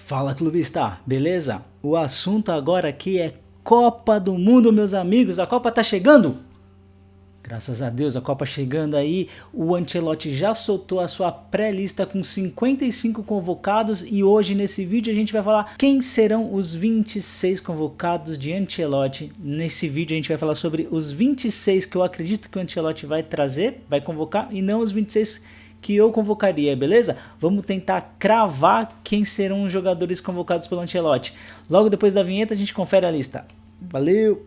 Fala, clubista, beleza? O assunto agora aqui é Copa do Mundo, meus amigos. A Copa tá chegando? Graças a Deus, a Copa chegando aí. O Ancelotti já soltou a sua pré-lista com 55 convocados e hoje nesse vídeo a gente vai falar quem serão os 26 convocados de Ancelotti. Nesse vídeo a gente vai falar sobre os 26 que eu acredito que o Ancelotti vai trazer, vai convocar, e não os 26 que eu convocaria, beleza? Vamos tentar cravar quem serão os jogadores convocados pelo Ancelotti. Logo depois da vinheta a gente confere a lista. Valeu!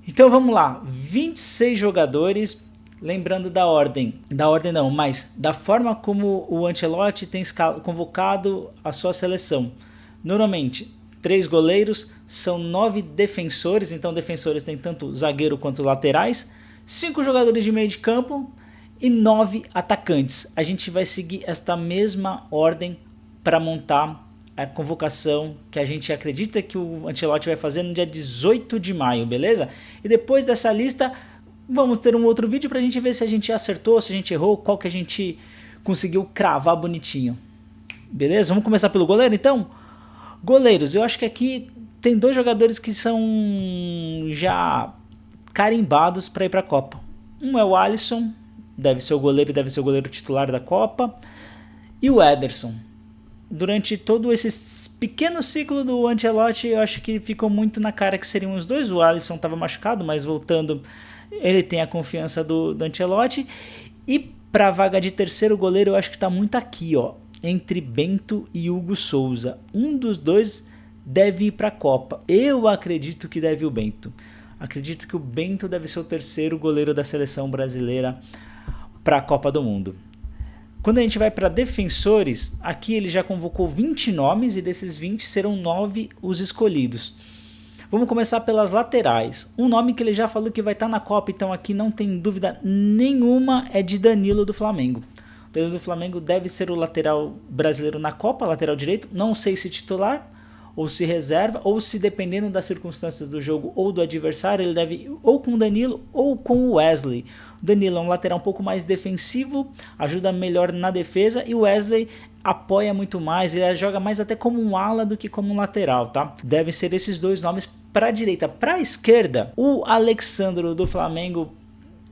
Então vamos lá, 26 jogadores, lembrando da ordem não, mas da forma como o Ancelotti tem convocado a sua seleção. Normalmente, 3 goleiros, são 9 defensores, então defensores tem tanto zagueiro quanto laterais, 5 jogadores de meio de campo e 9 atacantes. A gente vai seguir esta mesma ordem para montar a convocação que a gente acredita que o Ancelotti vai fazer no dia 18 de maio, beleza? E depois dessa lista, vamos ter um outro vídeo para a gente ver se a gente acertou, se a gente errou, qual que a gente conseguiu cravar bonitinho. Beleza? Vamos começar pelo goleiro então? Goleiros, eu acho que aqui tem 2 jogadores que são já carimbados para ir para a Copa. Um é o Alisson, deve ser o goleiro titular da Copa, e o Ederson. Durante todo esse pequeno ciclo do Ancelotti, eu acho que ficou muito na cara que seriam os dois. O Alisson estava machucado, mas voltando, ele tem a confiança do Ancelotti. E para a vaga de terceiro goleiro, eu acho que está muito aqui, ó, entre Bento e Hugo Souza. Um dos dois deve ir para a Copa. Eu acredito que deve ir o Bento. Acredito que o Bento deve ser o terceiro goleiro da seleção brasileira para a Copa do Mundo. Quando a gente vai para defensores, aqui ele já convocou 20 nomes e desses 20 serão 9 os escolhidos. Vamos começar pelas laterais. Um nome que ele já falou que vai estar na Copa, então aqui não tem dúvida nenhuma, é de Danilo do Flamengo. O Danilo do Flamengo deve ser o lateral brasileiro na Copa, lateral direito. Não sei se titular ou se reserva, ou se dependendo das circunstâncias do jogo ou do adversário, ele deve ir ou com o Danilo ou com o Wesley. O Danilo é um lateral um pouco mais defensivo, ajuda melhor na defesa, e o Wesley apoia muito mais, ele joga mais até como um ala do que como um lateral, tá? Devem ser esses 2 nomes para a direita. Para a esquerda, o Alexandro do Flamengo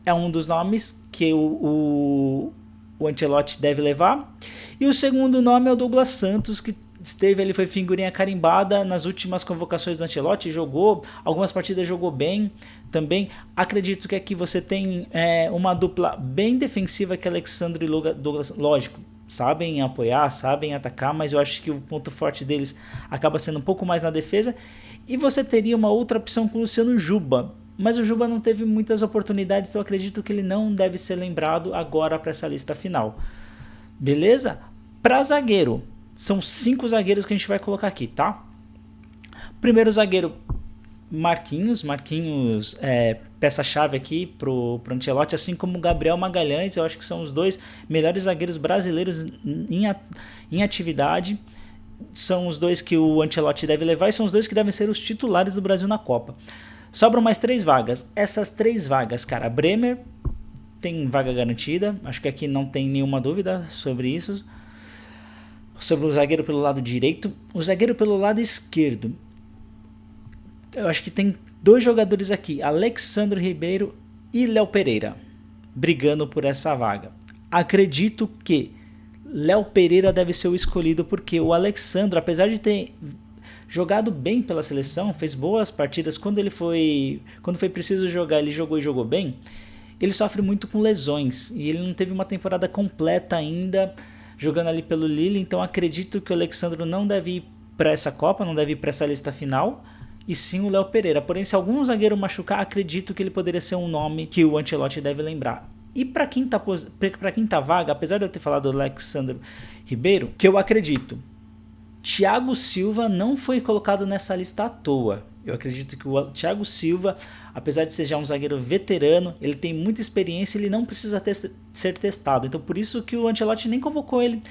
é um dos nomes que o Ancelotti deve levar, e o segundo nome é o Douglas Santos, que esteve ali, foi figurinha carimbada nas últimas convocações do Ancelotti, jogou, algumas partidas jogou bem também. Acredito que aqui você tem uma dupla bem defensiva, que é Alexandre e Douglas, lógico, sabem apoiar, sabem atacar, mas eu acho que o ponto forte deles acaba sendo um pouco mais na defesa. E você teria uma outra opção com o Luciano Juba, mas o Juba não teve muitas oportunidades, então eu acredito que ele não deve ser lembrado agora para essa lista final. Beleza? Para zagueiro, são 5 zagueiros que a gente vai colocar aqui, tá? Primeiro zagueiro, Marquinhos é peça-chave aqui pro Ancelotti, assim como o Gabriel Magalhães. Eu acho que são os 2 melhores zagueiros brasileiros em atividade. São os 2 que o Ancelotti deve levar e são os 2 que devem ser os titulares do Brasil na Copa. Sobram mais 3 vagas. Essas 3 vagas, cara, Bremer tem vaga garantida. Acho que aqui não tem nenhuma dúvida sobre isso. Sobre o zagueiro pelo lado direito. O zagueiro pelo lado esquerdo, eu acho que tem 2 jogadores aqui, Alexandre Ribeiro e Léo Pereira, brigando por essa vaga. Acredito que Léo Pereira deve ser o escolhido, porque o Alexandre, apesar de ter jogado bem pela seleção, fez boas partidas, quando foi preciso jogar, ele jogou e jogou bem, ele sofre muito com lesões, e ele não teve uma temporada completa ainda jogando ali pelo Lille, então acredito que o Alexandre não deve ir para essa Copa, não deve ir para essa lista final, e sim o Léo Pereira. Porém, se algum zagueiro machucar, acredito que ele poderia ser um nome que o Ancelotti deve lembrar. E para quinta vaga, apesar de eu ter falado do Alexandre Ribeiro, que eu acredito, Thiago Silva não foi colocado nessa lista à toa. Eu acredito que o Thiago Silva, apesar de ser já um zagueiro veterano, ele tem muita experiência, ele não precisa ser testado. Então por isso que o Ancelotti nem convocou ele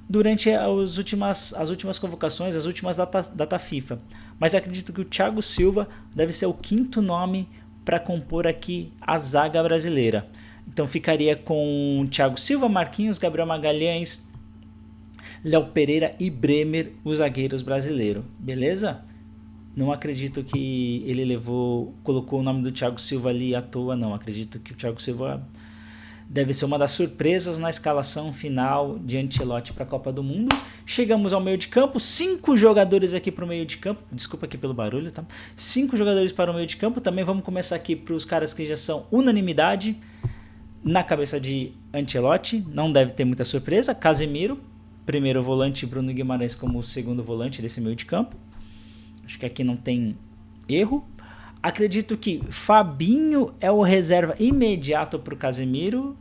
durante as últimas convocações, as últimas data FIFA. Mas acredito que o Thiago Silva deve ser o 5º nome para compor aqui a zaga brasileira. Então ficaria com Thiago Silva, Marquinhos, Gabriel Magalhães, Léo Pereira e Bremer, os zagueiros brasileiros. Beleza? Não acredito que ele colocou o nome do Thiago Silva ali à toa, não. Acredito que o Thiago Silva deve ser uma das surpresas na escalação final de Ancelotti para a Copa do Mundo. Chegamos ao meio de campo, 5 jogadores aqui para o meio de campo. Desculpa aqui pelo barulho, tá? 5 jogadores para o meio de campo. Também vamos começar aqui para os caras que já são unanimidade na cabeça de Ancelotti. Não deve ter muita surpresa. Casemiro, primeiro volante, Bruno Guimarães como segundo volante desse meio de campo. Acho que aqui não tem erro. Acredito que Fabinho é o reserva imediato para o Casemiro.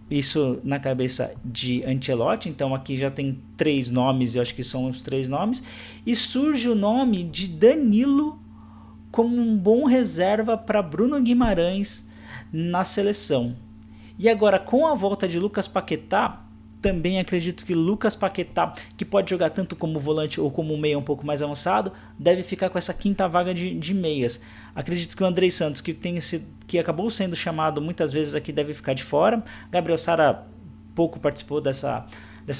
Isso na cabeça de Ancelotti. Então aqui já tem 3 nomes, eu acho que são os 3 nomes. E surge o nome de Danilo como um bom reserva para Bruno Guimarães na seleção. E agora com a volta de Lucas Paquetá, também acredito que Lucas Paquetá, que pode jogar tanto como volante ou como meia um pouco mais avançado, deve ficar com essa quinta vaga de meias. Acredito que o Andrei Santos, que acabou sendo chamado muitas vezes aqui, deve ficar de fora. Gabriel Sara pouco participou dessa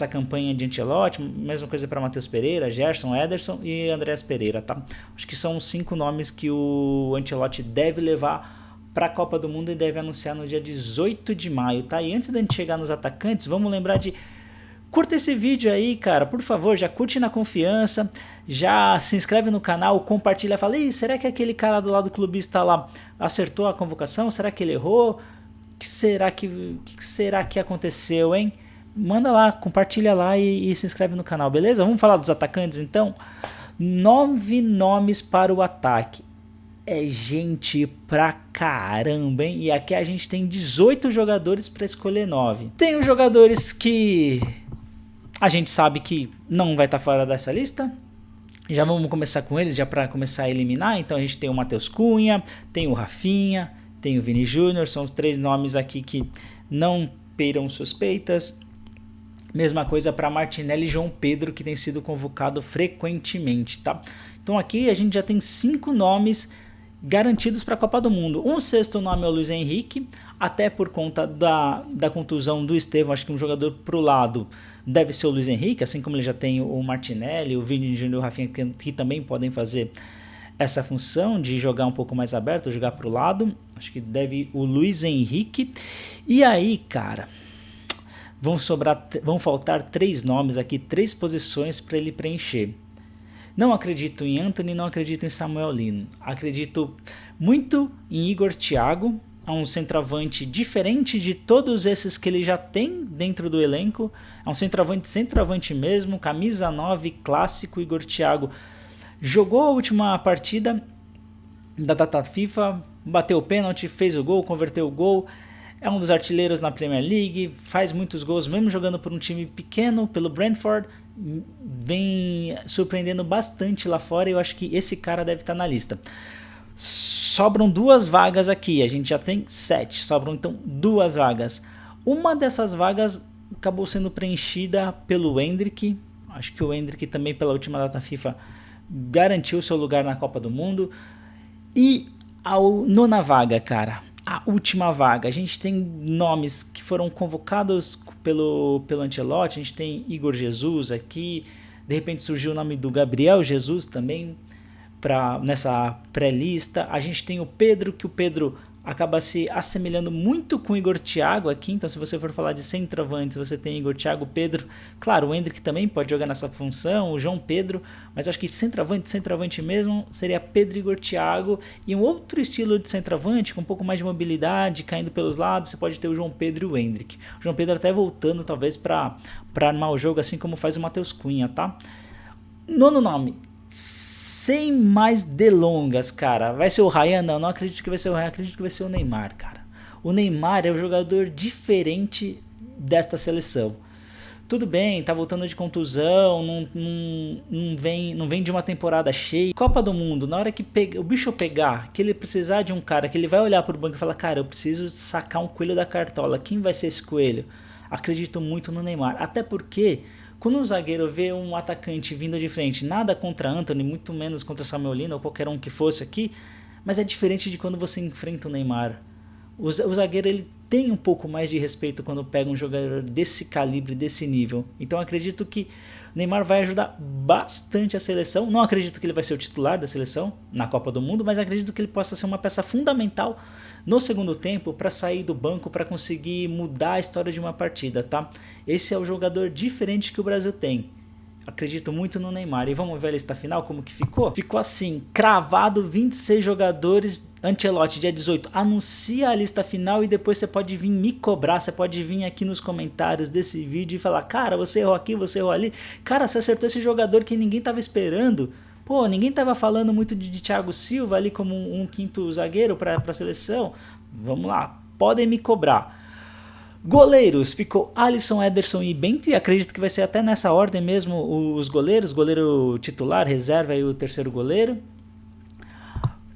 campanha de Ancelotti, mesma coisa para Matheus Pereira, Gerson, Ederson e Andreas Pereira, tá? Acho que são os 5 nomes que o Ancelotti deve levar para a Copa do Mundo e deve anunciar no dia 18 de maio, tá? E antes da gente chegar nos atacantes, vamos lembrar de... Curta esse vídeo aí, cara, por favor, já curte na confiança, já se inscreve no canal, compartilha, fala, será que aquele cara do lado clubista lá acertou a convocação? Será que ele errou? O que será que aconteceu, hein? Manda lá, compartilha lá e se inscreve no canal, beleza? Vamos falar dos atacantes, então? 9 nomes para o ataque. É gente pra caramba, hein? E aqui a gente tem 18 jogadores para escolher 9. Tem os jogadores que a gente sabe que não vai estar fora dessa lista. Já vamos começar com eles, já para começar a eliminar. Então a gente tem o Matheus Cunha, tem o Rafinha, tem o Vini Júnior. São os 3 nomes aqui que não beiram suspeitas. Mesma coisa para Martinelli e João Pedro, que tem sido convocado frequentemente, tá? Então aqui a gente já tem 5 nomes garantidos para a Copa do Mundo. Um 6º nome é o Luiz Henrique, até por conta da contusão do Estevão. Acho que um jogador pro lado deve ser o Luiz Henrique, assim como ele já tem o Martinelli, o Vini Júnior e o Rafinha, que também podem fazer essa função de jogar um pouco mais aberto, jogar pro lado. Acho que deve o Luiz Henrique. E aí, cara, vão faltar 3 nomes aqui, 3 posições para ele preencher. Não acredito em Antony, não acredito em Samuel Lino. Acredito muito em Igor Thiago, é um centroavante diferente de todos esses que ele já tem dentro do elenco. É um centroavante mesmo, camisa 9, clássico. Igor Thiago jogou a última partida da data FIFA, bateu o pênalti, fez o gol, converteu o gol. É um dos artilheiros na Premier League, faz muitos gols, mesmo jogando por um time pequeno, pelo Brentford, vem surpreendendo bastante lá fora e eu acho que esse cara deve estar na lista. Sobram 2 vagas aqui, a gente já tem 7, sobram então 2 vagas. Uma dessas vagas acabou sendo preenchida pelo Endrick, acho que o Endrick também pela última data FIFA garantiu seu lugar na Copa do Mundo. E a 9ª vaga, cara, a última vaga, a gente tem nomes que foram convocados pelo Ancelotti. A gente tem Igor Jesus aqui, de repente surgiu o nome do Gabriel Jesus também nessa pré-lista. A gente tem o Pedro, que o Pedro acaba se assemelhando muito com o Igor Thiago aqui. Então se você for falar de centroavantes, você tem Igor Thiago, Pedro, claro, o Endrick também pode jogar nessa função, o João Pedro, mas acho que centroavante mesmo seria Pedro, Igor Thiago, e um outro estilo de centroavante com um pouco mais de mobilidade, caindo pelos lados, você pode ter o João Pedro e o Endrick. O João Pedro até voltando talvez para armar o jogo, assim como faz o Matheus Cunha, tá? 9º nome, sem mais delongas, cara, vai ser o Ryan? Não acredito que vai ser o Ryan, acredito que vai ser o Neymar, cara. O Neymar é um jogador diferente desta seleção. Tudo bem, tá voltando de contusão, não vem de uma temporada cheia. Copa do Mundo, na hora que o bicho pegar, que ele precisar de um cara, que ele vai olhar pro banco e falar, cara, eu preciso sacar um coelho da cartola, quem vai ser esse coelho? Acredito muito no Neymar, até porque quando um zagueiro vê um atacante vindo de frente, nada contra Antony, muito menos contra Samuel Lino ou qualquer um que fosse aqui, mas é diferente de quando você enfrenta o Neymar. O zagueiro ele tem um pouco mais de respeito quando pega um jogador desse calibre, desse nível. Então acredito que o Neymar vai ajudar bastante a seleção. Não acredito que ele vai ser o titular da seleção na Copa do Mundo, mas acredito que ele possa ser uma peça fundamental no segundo tempo para sair do banco, para conseguir mudar a história de uma partida, tá? Esse é o jogador diferente que o Brasil tem. Acredito muito no Neymar. E vamos ver a lista final como que ficou? Ficou assim, cravado 26 jogadores. Ancelotti, dia 18, anuncia a lista final e depois você pode vir me cobrar, você pode vir aqui nos comentários desse vídeo e falar, cara, você errou aqui, você errou ali. Cara, você acertou esse jogador que ninguém tava esperando. Pô, ninguém tava falando muito de Thiago Silva ali como um quinto zagueiro para a seleção. Vamos lá, podem me cobrar. Goleiros, ficou Alisson, Ederson e Bento, e acredito que vai ser até nessa ordem mesmo os goleiros, goleiro titular, reserva e o terceiro goleiro.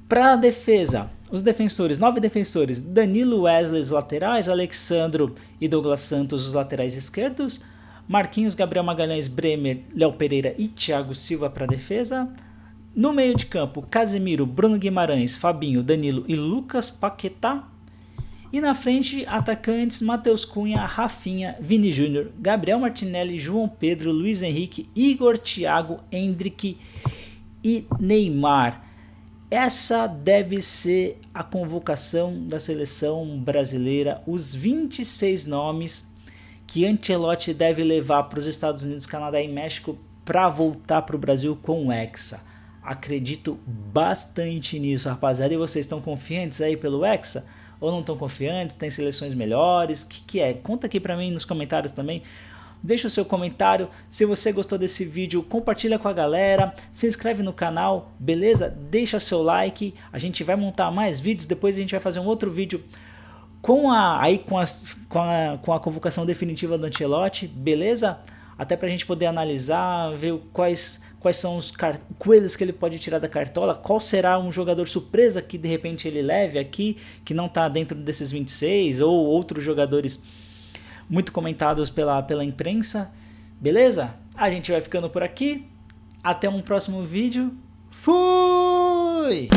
Para a defesa, os defensores, 9 defensores, Danilo, Wesley os laterais, Alexandro e Douglas Santos os laterais esquerdos, Marquinhos, Gabriel Magalhães, Bremer, Léo Pereira e Thiago Silva para a defesa. No meio de campo, Casemiro, Bruno Guimarães, Fabinho, Danilo e Lucas Paquetá. E na frente, atacantes Matheus Cunha, Rafinha, Vini Júnior, Gabriel Martinelli, João Pedro, Luiz Henrique, Igor, Thiago, Endrick e Neymar. Essa deve ser a convocação da seleção brasileira, os 26 nomes que Ancelotti deve levar para os Estados Unidos, Canadá e México para voltar para o Brasil com o Hexa. Acredito bastante nisso, rapaziada. E vocês estão confiantes aí pelo Hexa? Ou não estão confiantes? Tem seleções melhores? O que é? Conta aqui pra mim nos comentários também. Deixa o seu comentário. Se você gostou desse vídeo, compartilha com a galera. Se inscreve no canal, beleza? Deixa seu like. A gente vai montar mais vídeos. Depois a gente vai fazer um outro vídeo com a convocação definitiva do Ancelotti, beleza? Até pra gente poder analisar, ver quais são os coelhos que ele pode tirar da cartola, qual será um jogador surpresa que de repente ele leve aqui, que não está dentro desses 26, ou outros jogadores muito comentados pela imprensa, beleza? A gente vai ficando por aqui, até um próximo vídeo, fui!